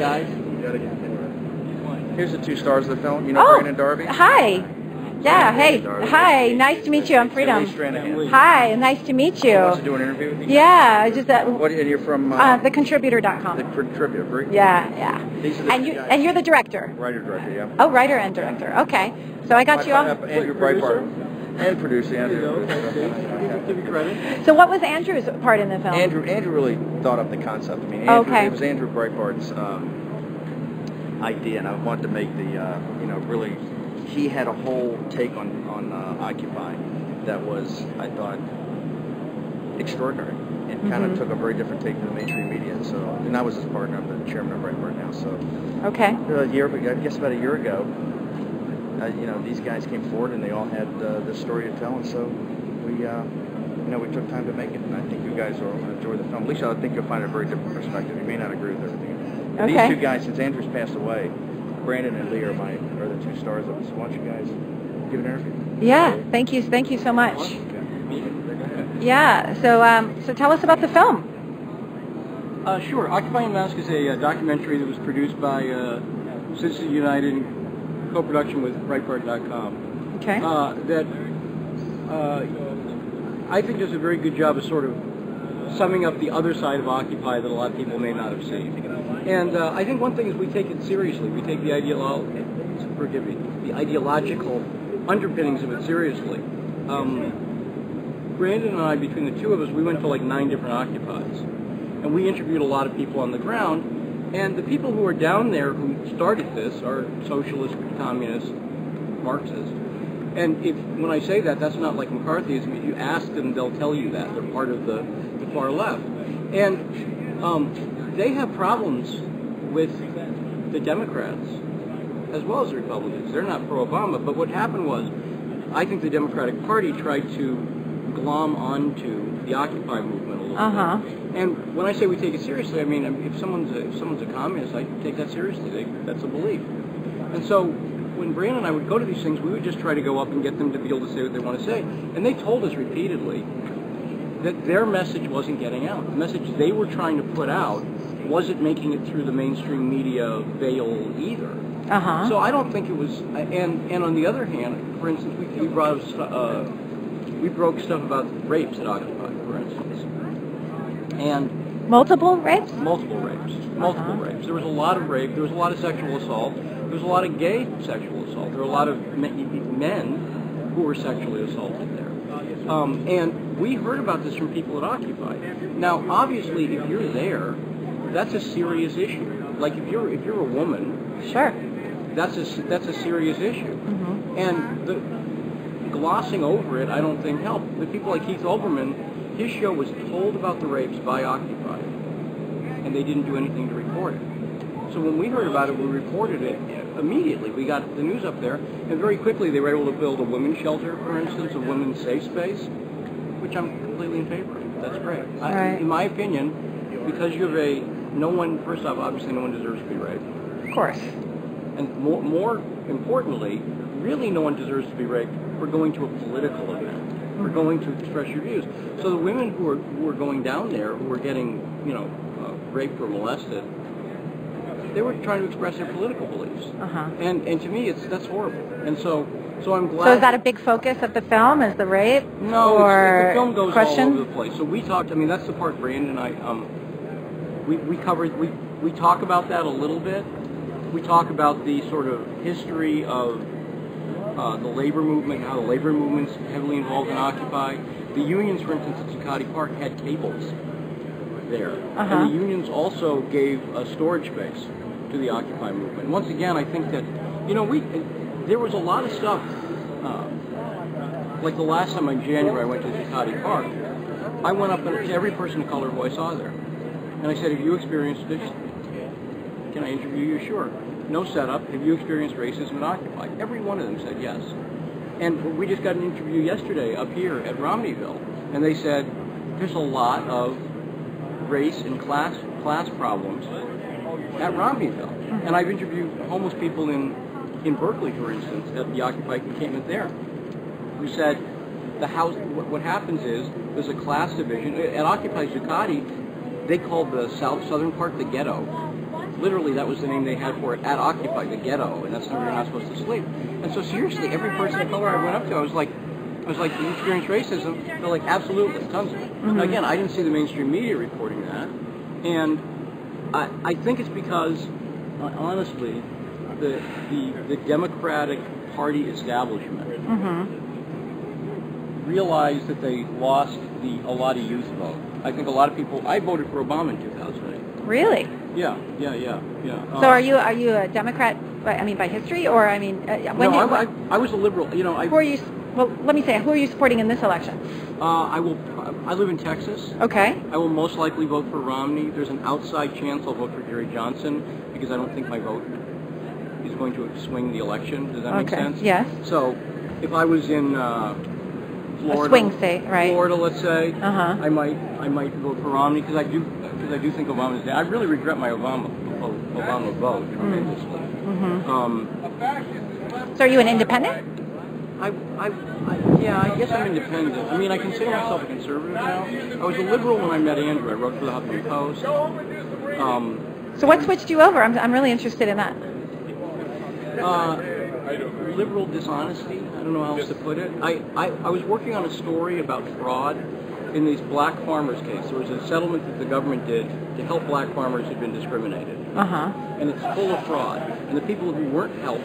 guys. Here's the two stars of the film. You know Brandon Darby? Hi. Yeah, hey. Hi, nice to meet you. I'm Freedom. Stranahan. Hi, nice to meet you. I want to do an interview with you? Yeah, just What, and you're from? thecontributor.com. The Contributor. Very cool. Yeah. These are the And you're the director. Writer-director, yeah. Oh, writer and director. Okay. So I got you off. Andrew Breitbart. And producer, Andrew. Give you credit. So what was Andrew's part in the film? Andrew really thought up the concept. I mean, Andrew, Okay. It was Andrew Breitbart's idea, and I wanted to make the, really, he had a whole take on Occupy that was, I thought, extraordinary, and kind of took a very different take than the mainstream media. So, and I was his partner. I'm the chairman of Breitbart now. So, Okay. I guess about a year ago, these guys came forward and they all had this story to tell, and so we took time to make it, and I think you guys will enjoy the film. At least I think you'll find a very different perspective. You may not agree with everything. And Okay. these two guys, since Andrew's passed away, Brandon and Lee are the two stars of it. So why don't you guys give an interview? Yeah, thank you so much. Yeah, so tell us about the film. Sure. Occupy Unmasked is a documentary that was produced by Citizens United in co-production with Breitbart.com. Okay. That I think does a very good job of sort of summing up the other side of Occupy that a lot of people may not have seen. And I think one thing is we take it seriously. We take the ideological underpinnings of it seriously. Brandon and I, between the two of us, we went to like 9 different Occupies. And we interviewed a lot of people on the ground. And the people who are down there who started this are socialists, communists, Marxists. And when I say that, that's not like McCarthyism. If you ask them, they'll tell you that. They're part of the far left. And they have problems with the Democrats as well as the Republicans. They're not pro-Obama. But what happened was, I think the Democratic Party tried to glom onto the Occupy movement a little bit. And when I say we take it seriously, I mean, if someone's a communist, I take that seriously. That's a belief. And so when Brandon and I would go to these things, we would just try to go up and get them to be able to say what they want to say. And they told us repeatedly that their message wasn't getting out. The message they were trying to put out wasn't making it through the mainstream media veil either. So I don't think it was. And on the other hand, for instance, we broke stuff about rapes at Occupy, for instance, and multiple rapes. Multiple rapes. There was a lot of rape. There was a lot of sexual assault. There was a lot of gay sexual assault. There were a lot of men who were sexually assaulted there. And we heard about this from people at Occupy. Now, obviously, if you're there, that's a serious issue. Like if you're a woman, sure, that's a serious issue. And the glossing over it, I don't think helped. But people like Keith Olbermann, his show was told about the rapes by Occupy, and they didn't do anything to report it. So when we heard about it, we reported it immediately. We got the news up there, and very quickly they were able to build a women's shelter, for instance, a women's safe space, which I'm completely in favor of. That's great. In my opinion, because you have first off, obviously no one deserves to be raped. Of course. And more importantly, really no one deserves to be raped for going to a political event, for going to express your views. So the women who are going down there, who are getting, raped or molested, they were trying to express their political beliefs. And to me, that's horrible. And so I'm glad. So is that a big focus of the film? Is the rape? No, or the film goes question? all over the place. So we talked. I mean, that's the part Brandon and I. We covered. We talk about that a little bit. We talk about the sort of history of the labor movement, how the labor movement's heavily involved in Occupy. The unions, for instance, at Zuccotti Park had tables there, and the unions also gave a storage space to the Occupy movement. Once again, I think that there was a lot of stuff. Like the last time in January, I went to Zuccotti Park. I went up to every person of color who I saw there, and I said, "Have you experienced this? Can I interview you?" Sure. No setup. Have you experienced racism at Occupy? Every one of them said yes. And we just got an interview yesterday up here at Romneyville, and they said there's a lot of race and class problems at Romneyville. And I've interviewed homeless people in Berkeley, for instance, at the Occupy encampment there, who said what happens is there's a class division. At Occupy Zuccotti, they called the southern part the ghetto. literally that was the name they had for it at Occupy, the ghetto, and that's where you're not supposed to sleep. And so seriously, every person of color I went up to, I was like, do you experience racism? They're like, absolutely, tons of it. Now, again, I didn't see the mainstream media reporting that, and I think it's because, honestly, the Democratic Party establishment realized that they lost a lot of youth vote. I think a lot of people. I voted for Obama in 2008. Really? Yeah. So are you a Democrat? I mean, by history, or I mean, I was a liberal. You know, who are you? Well, let me say, who are you supporting in this election? I live in Texas. Okay. I will most likely vote for Romney. There's an outside chance I'll vote for Gary Johnson because I don't think my vote is going to swing the election. Does that make sense? Yes. So, if I was in Florida, a swing state, right? Florida, let's say, I might vote for Romney because I do think Obama's dead. I really regret my Obama vote tremendously. So are you an independent? Yeah, I guess I'm independent. I mean, I consider myself a conservative now. I was a liberal when I met Andrew. I wrote for the Huffington Post. So what switched you over? I'm really interested in that. Liberal dishonesty. I don't know how else to put it. I was working on a story about fraud in these black farmers' case. There was a settlement that the government did to help black farmers who'd been discriminated. And it's full of fraud. And the people who weren't helped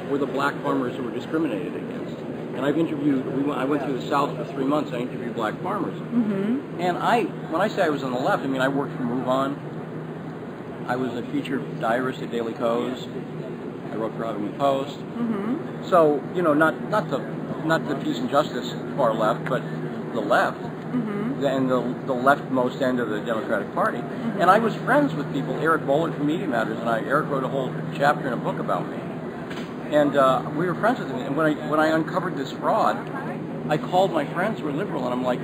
were the black farmers who were discriminated against. And I've interviewed, I went through the South for 3 months, I interviewed black farmers. And when I say I was on the left, I mean I worked for Move On. I was a featured diarist at Daily Kos. I wrote for Huffington Post. So, you know, not the peace and justice far left, but the left. And the leftmost end of the Democratic Party. And I was friends with people, Eric Bollard from Media Matters, and Eric wrote a whole chapter in a book about me. And we were friends with him. And when I uncovered this fraud, I called my friends who were liberal, and I'm like,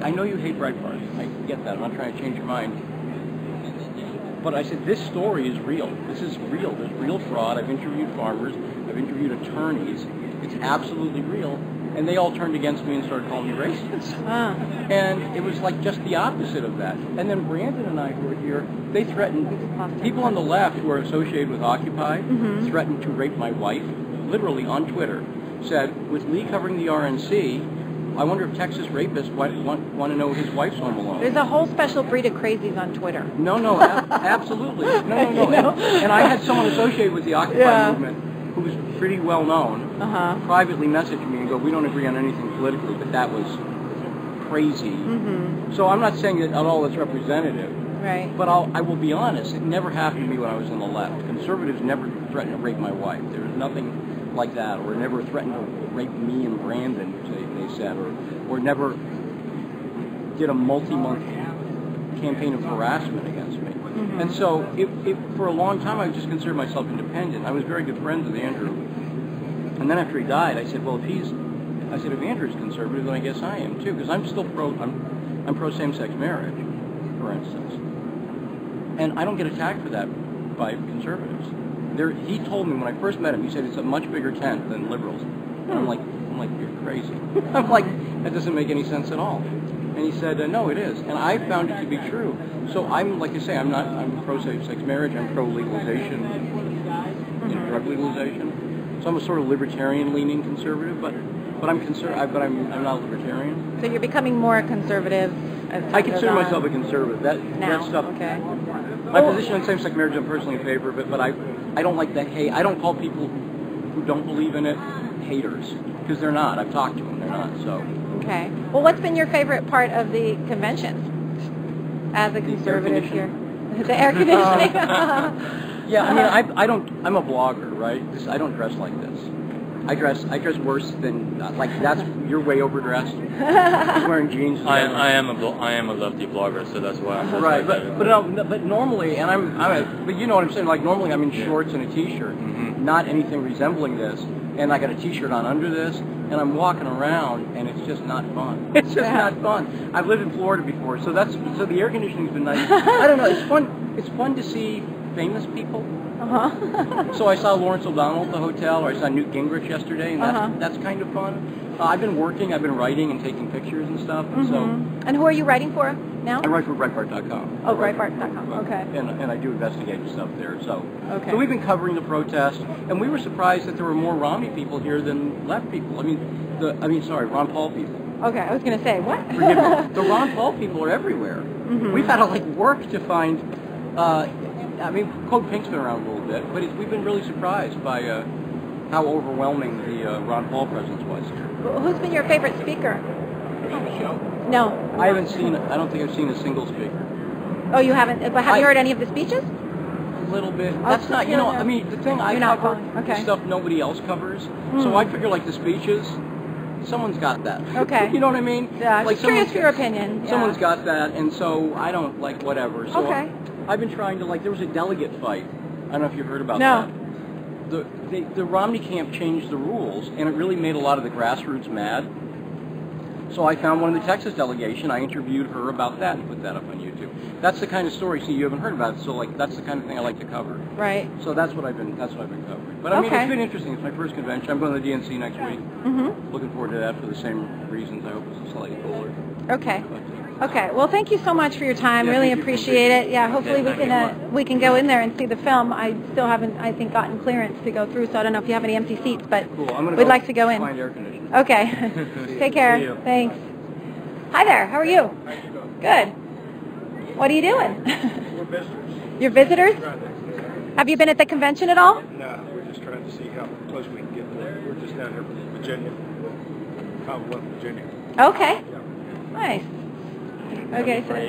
I know you hate Breitbart. I get that. I'm not trying to change your mind. But I said, this story is real. This is real. There's real fraud. I've interviewed farmers. I've interviewed attorneys. It's absolutely real. And they all turned against me and started calling me racist. And it was like just the opposite of that. And then Brandon and I who were here, they threatened, people on the left who are associated with Occupy, threatened to rape my wife, literally on Twitter. Said, with Lee covering the RNC, I wonder if Texas rapists want to know his wife's home alone. There's a whole special breed of crazies on Twitter. No, absolutely. No. And I had someone associated with the Occupy movement who was pretty well known, privately messaged me and go, we don't agree on anything politically, but that was crazy. So I'm not saying that at all it's representative. Right. But I will be honest, it never happened to me when I was on the left. Conservatives never threatened to rape my wife. There was nothing like that, or never threatened to rape me and Brandon, they said, or never did a multi-month campaign of harassment against me. And so, for a long time, I just considered myself independent. I was very good friends with Andrew. And then after he died, I said, well, if Andrew's conservative, then I guess I am too, because I'm still I'm pro same-sex marriage, for instance. And I don't get attacked for that by conservatives. He told me when I first met him, he said it's a much bigger tent than liberals. And I'm like, you're crazy. I'm like, that doesn't make any sense at all. And he said, no, it is. And I found it to be true. So I'm, like I say, I'm pro same-sex marriage, I'm pro legalization, drug legalization. So I'm a sort of libertarian-leaning conservative, but I'm not libertarian. So you're becoming more conservative. I consider myself a conservative. That stuff. Okay. My position on same-sex marriage, I'm personally in favor of it, but I don't like that hate. I don't call people who don't believe in it haters, because they're not. I've talked to them. They're not. So. Okay. Well, what's been your favorite part of the convention as a conservative here? The air conditioning. Yeah, I mean, I'm a blogger, right? I don't dress like this. I dress worse than you're way overdressed. He's wearing jeans. I am a lefty blogger, so that's why I'm right. But normally, but you know what I'm saying. Like normally, I'm in shorts and a t-shirt, not anything resembling this, and I got a t-shirt on under this, and I'm walking around, and it's just not fun. It's just not fun. I've lived in Florida before, so the air conditioning's been nice. I don't know. It's fun. It's fun to see famous people. So I saw Lawrence O'Donnell at the hotel, or I saw Newt Gingrich yesterday, and that's kind of fun. I've been working, I've been writing and taking pictures and stuff. And so. And who are you writing for now? I write for Breitbart.com. Oh, Breitbart.com. Okay. And I do investigative stuff there. So, Okay. so we've been covering the protest, and we were surprised that there were more Romney people here than left people. Ron Paul people. Okay, I was going to say, what? Forgive me. The Ron Paul people are everywhere. Mm-hmm. We've had to work to find. Code Pink's been around a little bit, but we've been really surprised by how overwhelming the Ron Paul presence was here. Who's been your favorite speaker? No. I haven't seen. I don't think I've seen a single speaker. Oh, you haven't? But have you heard any of the speeches? A little bit. Oh, That's so not. you're not- The thing I you're not cover following. Okay. is stuff nobody else covers. So I figure the speeches, someone's got that. Okay. You know what I mean? Yeah, just curious someone's for your opinion. Yeah. Someone's got that, and so I don't whatever. So Okay. I've been trying to there was a delegate fight. I don't know if you heard about No. that. The Romney camp changed the rules, and it really made a lot of the grassroots mad. So I found one in the Texas delegation. I interviewed her about that and put that up on YouTube. That's the kind of story. See, you haven't heard about it, so that's the kind of thing I like to cover. Right. So that's what I've been covering. But Okay. it's been interesting. It's my first convention. I'm going to the DNC next week. Mm-hmm. Looking forward to that for the same reasons. I hope it's slightly cooler. Okay. Okay. Well, thank you so much for your time. Yeah, really thank you for appreciate it. Yeah. Hopefully Yeah, we can go in there and see the film. I still haven't, I think, gotten clearance to go through, so I don't know if you have any empty seats, but Cool. I'm going we'd like to go in. Find air conditioning. Okay. Take care. See you. Thanks. Hi there. How are you? Good. What are you doing? We're visitors. You're visitors? Have you been at the convention at all? No, we're just trying to see how close we can get to it. We're just down here from Virginia, Commonwealth, Virginia. Okay. Yeah. Nice. Okay. So